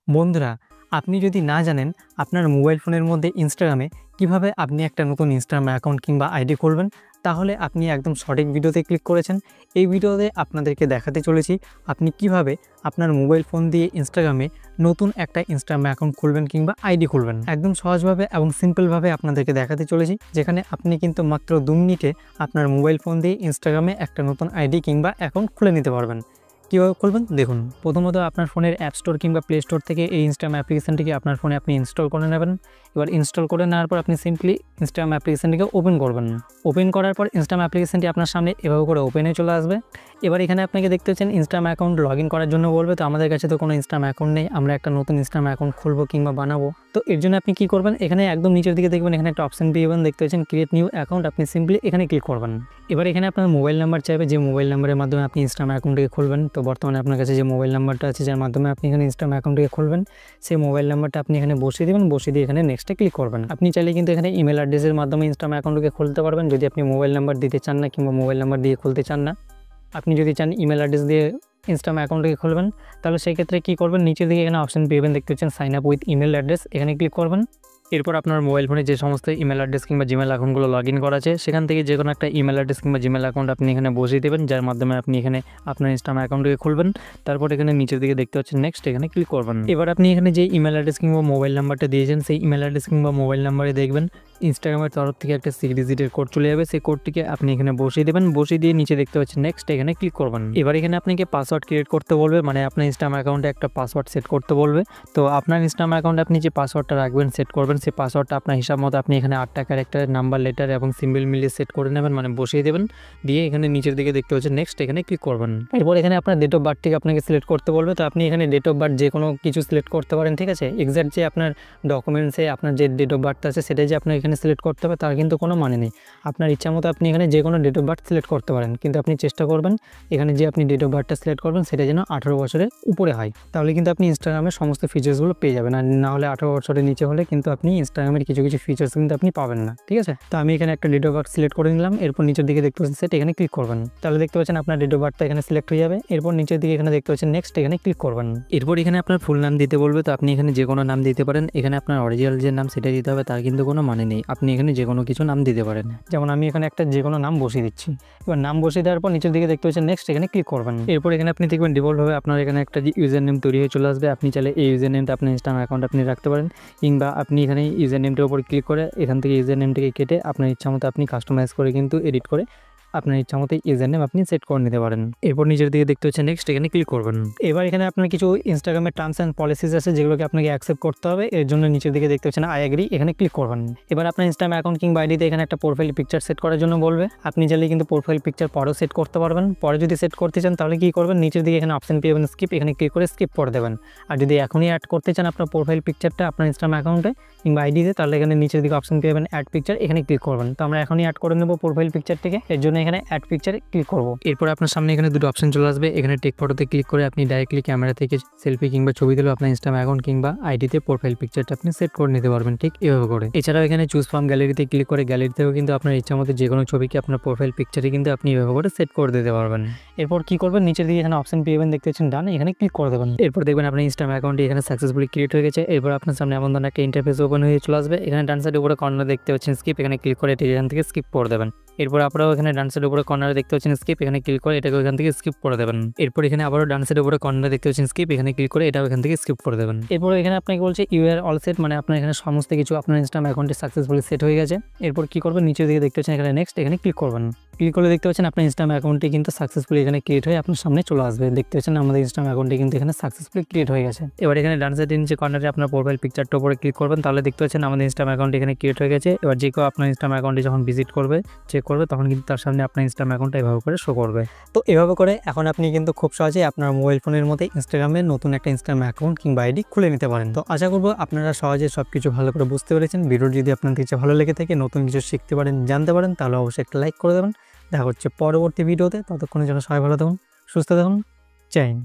বন্ধুরা, আপনি যদি না জানেন আপনার মোবাইল ফোনের মধ্যে ইনস্টাগ্রামে কিভাবে আপনি একটা নতুন ইনস্টাগ্রাম অ্যাকাউন্ট কিংবা আইডি খুলবেন, তাহলে আপনি একদম সঠিক ভিডিওতে ক্লিক করেছেন। এই ভিডিওতে আপনাদেরকে দেখাতে চলেছি আপনি কিভাবে আপনার মোবাইল ফোন দিয়ে ইনস্টাগ্রামে নতুন একটা ইনস্টাগ্রাম অ্যাকাউন্ট খুলবেন কিংবা আইডি খুলবেন। একদম সহজভাবে এবং সিম্পলভাবে আপনাদেরকে দেখাতে চলেছি, যেখানে আপনি কিন্তু মাত্র 2 মিনিটে আপনার মোবাইল ফোন দিয়ে ইনস্টাগ্রামে একটা নতুন আইডি কিংবা অ্যাকাউন্ট খুলে নিতে পারবেন। কীভাবে খুলবেন দেখুন। প্রথমত আপনার ফোনের অ্যাপ স্টোর কিংবা প্লে স্টোর থেকে এই ইনস্টাগ্রাম অ্যাপ্লিকেশনটিকে আপনার ফোনে আপনি ইনস্টল করে নেবেন। এবার ইনস্টল করে নেওয়ার পর আপনি সিম্পলি ইনস্টাগ্রাম অ্যাপ্লিকেশনটিকে ওপেন করবেন। ওপেন করার পর ইনস্টাগ্রাম অ্যাপ্লিকেশনটি আপনার সামনে এভাবে করে ওপেনে চলে আসবে। এবার এখানে আপনাকে দেখতে পাচ্ছেন ইনস্টাগ্রাম অ্যাকাউন্ট লগ ইন করার জন্য বলবে। তো আমাদের কাছে তো কোনো ইনস্টাগ্রাম অ্যাকাউন্ট নেই, আমরা একটা নতুন ইনস্টাগ্রাম অ্যাকাউন্ট খুলবো কিংবা বানাবো। তো এর জন্য আপনি কী করবেন, এখানে একদম নিচের দিকে দেখবেন এখানে একটা অপশন পেয়ে যাবেন, দেখতে পাচ্ছেন ক্রিয়েট নিউ অ্যাকাউন্ট। আপনি সিম্পলি এখানে ক্লিক করবেন। এবার এখানে আপনার মোবাইল নাম্বার চাইবে, যে মোবাইল নাম্বারের মাধ্যমে আপনি ইনস্টাগ্রাম অ্যাকাউন্টটিকে খুলবেন। তো বর্তমানে আপনার কাছে যে মোবাইল নাম্বারটা আছে, যার মাধ্যমে আপনি এখানে ইনস্টাগ্রাম অ্যাকাউন্টটিকে খুলবেন, সেই মোবাইল নাম্বারটা আপনি এখানে বসিয়ে দেবেন। বসিয়ে দিয়ে এখানে নেক্সটে ক্লিক করবেন। আপনি চাইলে কিন্তু এখানে ইমেল অ্যাড্রেসের মাধ্যমে ইনস্টাগ্রাম অ্যাকাউন্টটিকে খুলতে পারবেন, যদি আপনি মোবাইল নাম্বার দিতে চান না কিংবা মোবাইল নাম্বার দিয়ে খুলতে চান না। আপনি যদি চান ইমেল অ্যাড্রেস দিয়ে ইনস্টাগ্রাম অ্যাকাউন্টটিকে খুলবেন, তাহলে সেই ক্ষেত্রে কী করবেন, নিচের দিকে এখানে অপশন পেয়ে যাবেন, দেখতে পাচ্ছেন sign up with email address, এখানে ক্লিক করবেন। এরপর আপনার মোবাইল ফোনে যে সমস্ত ইমেল অ্যাড্রেস কিংবা জিমেল অ্যাকাউন্টগুলো লগ ইন করা আছে, সেখান থেকে যে কোনো একটা ইমেল অ্যাড্রেস কিংবা জিমেল অ্যাকাউন্ট আপনি এখানে বসিয়ে দেবেন, যার মাধ্যমে আপনি এখানে আপনার ইনস্টাগ্রাম অ্যাকাউন্টটিকে খুলবেন। তারপর এখানে নিচের দিকে দেখতে পাচ্ছেন নেক্সট, এখানে ক্লিক করবেন। এবার আপনি এখানে যে ইমেল অ্যাড্রেস কিংবা মোবাইল নাম্বারটা দিয়েছেন, সেই ইমেল অ্যাড্রেস কিংবা মোবাইল নাম্বারে দেখবেন ইনস্টাগ্রামের তরফ থেকে একটা 6 ডিজিটের কোড চলে যাবে। সেই কোডটিকে আপনি এখানে বসিয়ে দেবেন। বসিয়ে দিয়ে নিচে দেখতে পাচ্ছেন নেক্সট, এখানে ক্লিক করবেন। এবার এখানে আপনাকে পাসওয়ার্ড ক্রিয়েট করতে বলবে, মানে আপনার ইনস্টাগ্রাম অ্যাকাউন্টে একটা পাসওয়ার্ড সেট করতে বলবে। তো আপনার ইনস্টাগ্রাম অ্যাকাউন্টে আপনি যে পাসওয়ার্ডটা রাখবেন, সেট করবেন, সেই পাসওয়ার্ডটা আপনার হিসাব মতো আপনি এখানে 8টা ক্যারেক্টারের নাম্বার, লেটার এবং সিম্বল মিলিয়ে সেট করে নেবেন, মানে বসিয়ে দেবেন। দিয়ে এখানে নিচের দিকে দেখতে পাচ্ছেন নেক্সট, এখানে ক্লিক করবেন। এরপর এখানে আপনার ডেট অফ বার্থটিকে আপনাকে সিলেক্ট করতে বলবে। তো আপনি এখানে ডেট অফ বার্থ যে কোনো কিছু সিলেক্ট করতে পারেন, ঠিক আছে। এক্স্যাক্ট যে আপনার ডকুমেন্টসে আপনার যে ডেট অফ বার্থ আছে, সেটাই যে আপনার এখানে সিলেক্ট করতে হবে তার কিন্তু কোনো মানে নেই। আপনার ইচ্ছা মতো আপনি এখানে যে কোনো ডেট অফ বার্থ সিলেক্ট করতে পারেন, কিন্তু আপনি চেষ্টা করবেন এখানে যে আপনি ডেট অফ বার্থটা সিলেক্ট করবেন সেটা যেন 18 বছরের উপরে হয়, তাহলে কিন্তু আপনি ইনস্টাগ্রামের সমস্ত ফিচার্সগুলো পেয়ে যাবেন। আর না হলে 18 বছরের নিচে হলে কিন্তু আপনি ইনস্টাগ্রামের কিছু কিছু ফিচার্স কিন্তু আপনি পাবেন না, ঠিক আছে। তো আমি এখানে একটা ডেট অফ বার্থ সিলেক্ট করে নিলাম। এরপর নিচের দিকে দেখতে পাচ্ছেন সেট, এখানে ক্লিক করবেন। তাহলে দেখতে পাচ্ছেন আপনার ডেট অফ বার্থটা এখানে সিলেক্ট হয়ে যাবে। এরপর নিচের দিকে এখানে দেখতে পাচ্ছেন নেক্সট, এখানে ক্লিক করবেন। এরপর এখানে আপনার ফুল নাম দিতে বলবে। তো আপনি এখানে যে কোনো নাম দিতে পারেন। এখানে আপনার অরিজিনাল যে নাম সেটা দিতে হবে, তার কিন্তু কোনো মানে নেই। আপনি এখানে যে কোনো কিছু নাম দিতে পারেন, যেমন আমি এখানে একটা যে কোনো নাম বসিয়ে দিচ্ছি। এবার নাম বসিয়ে দেওয়ার পর নিচের দিকে দেখতে পাচ্ছেন নেক্সট, এখানে ক্লিক করবেন। এরপর এখানে আপনি দেখবেন ডিফল্টভাবে আপনার এখানে একটা ইউজার নেম তৈরি হয়ে চলে আসবে। আপনি চাইলে এই ইউজার নেমটা আপনার ইনস্টাগ্রাম অ্যাকাউন্ট আপনি রাখতে পারেন, কিংবা আপনি এখানে ইউজার নেমটার উপর ক্লিক করে এখান থেকে ইউজার নেমটাকে কেটে আপনার ইচ্ছা মতো আপনি কাস্টমাইজ করে কিন্তু এডিট করে আপনার ইচ্ছা মতো ইউজার নেম আপনি সেট করে নিতে পারেন। এরপর নিজের দিকে দেখতে হচ্ছে নেক্সট, এখানে ক্লিক করবেন। এবার এখানে আপনার কিছু ইনস্টাগ্রামের টার্মস অ্যান্ড পলিসিস আছে, যেগুলোকে আপনাকে অ্যাকসেপ্ট করতে হবে। এর জন্য নিচের দিকে দেখতে হচ্ছে আই এগ্রি, এখানে ক্লিক করবেন। এবার আপনার ইনস্টাগ্রাম অ্যাকাউন্ট কিংবা আইডিতে এখানে একটা প্রোফাইল পিকচার সেট করার জন্য বলবে। আপনি চাইলে কিন্তু প্রোফাইল পিকচার পরেও সেট করতে পারবেন। পরে যদি সেট করতে চান তাহলে কী করবেন, নিচের দিকে এখানে অপশন পেয়ে যাবেন স্কিপ, এখানে ক্লিক করে স্কিপ করে দেবেন। আর যদি এখনই অ্যাড করতে চান আপনার প্রোফাইল পিকচারটা আপনার ইনস্টাগ্রাম অ্যাকাউন্টে কিংবা আইডিতে, তাহলে এখানে নিচের দিকে অপশন পেয়ে যাবেন অ্যাড পিকচার, এখানে ক্লিক করবেন। তো আমরা এখনই অ্যাড করে নেব প্রোফাইল পিকচারটিকে, এর জন্য এখানে অ্যাড পিকচার ক্লিক করব। এরপর আপনার সামনে এখানে দুটো অপশন চলে আসবে। এখানে টেক ফটোতে ক্লিক করে আপনি ডাইরেক্টলি ক্যামেরা থেকে সেলফি কিংবা ছবি দিলেও আপনার ইনস্টাগ্রাম অ্যাকাউন্ট কিংবা আইডিতে প্রোফাইল পিকচারটা আপনি সেট করে নিতে পারবেন, ঠিক এভাবে করে। এছাড়াও এখানে চুজ ফ্রম গ্যালারিতে ক্লিক করে গ্যালারিতেও কিন্তু আপনার ইচ্ছা মতো যে কোনো ছবিকে আপনার প্রোফাইল পিকচারে কিন্তু আপনি এভাবে করে সেট করে দিতে পারবেন। এরপর কি করবেন, নিচের দিকে এখানে অপশন পেয়ে যাবেন, দেখতে পাচ্ছেন ডান, এখানে ক্লিক করে দেবেন। এরপর দেখবেন আপনার ইনস্টাগ্রাম অ্যাকাউন্টটি এখানে সাকসেসফুলি ক্রিয়েট হয়ে গেছে। এরপর আপনার সামনে এমন ধরনের একটা ইন্টারফেস ওপেন হয়ে চলে আসবে। এখানে ডান সাইডে উপরে কর্নারে দেখতে পাচ্ছেন স্কিপ, এখানে ক্লিক করে এটি এখান থেকে স্কিপ করে দেবেন। এরপর আপনারাও এখানে ডান সাইডের উপরে কর্নারে দেখতে পাচ্ছেন স্কিপ, এখানে ক্লিক করে এটাকে এখান থেকে স্কিপ করে দেবেন। এরপর এখানে আবারও ডান সাইডের উপরে কর্নারে দেখতে পাচ্ছেন স্কিপ, এখানে ক্লিক করে এটাও এখান থেকে স্কিপ করে দেবেন। এরপর এখানে আপনাকে বলছে ইউ আর অল সেট, মানে আপনার এখানে সমস্ত কিছু আপনার ইনস্টাগ্রাম অ্যাকাউন্টে সাকসেসফুলি সেট হয়ে গেছে। এরপর কি করবেন, নিচের দিকে দেখতে পাচ্ছেন এখানে নেক্সট, এখানে ক্লিক করবেন। ক্লিক করে দেখতে পাচ্ছেন আপনার ইনস্টাগ্রাম অ্যাকাউন্টটি কিন্তু সাকসেসফুলি এখানে ক্রিয়েট হয়ে আপনার সামনে চলে আসবে। দেখতে পাচ্ছেন আমাদের ইনস্টাগ্রাম অ্যাকাউন্টটি কিন্তু এখানে সাকসেসফুলি ক্রিয়েট হয়ে গেছে। এবার এখানে ডান সাইডের নিচে কর্নারে আপনার প্রোফাইল পিকচারটার উপরে ক্লিক করবেন, তাহলে দেখতে পাচ্ছেন আমাদের ইনস্টাগ্রাম অ্যাকাউন্ট এখানে ক্রিয়েট হয়ে গেছে। এবার যে কেউ আপনার ইনস্টাগ্রাম অ্যাকাউন্টে যখন ভিজিট করবে, চেক করবে, তখন কিন্তু তার সামনে আপনার ইনস্টাগ্রাম অ্যাকাউন্টটা এভাবে করে শো করবে। তো এভাবে করে এখন আপনি কিন্তু খুব সহজেই আপনার মোবাইল ফোনের মধ্যে ইনস্টাগ্রামে নতুন একটা ইনস্টাগ্রাম অ্যাকাউন্ট কিংবা আইডি খুলে নিতে পারেন। তো আশা করবো আপনারা সহজে সবকিছু ভালো করে বুঝতে পেরেছেন। ভিডিও যদি আপনাদের কাছে ভালো লেগে থাকে, নতুন কিছু শিখতে পারেন, জানতে পারেন, তাহলে অবশ্যই একটা লাইক করে দেবেন। দেখা হচ্ছে পরবর্তী ভিডিওতে। ততক্ষণের জন্য সবাই ভালো থাকুন, সুস্থ থাকুন, জয় হিন্দ।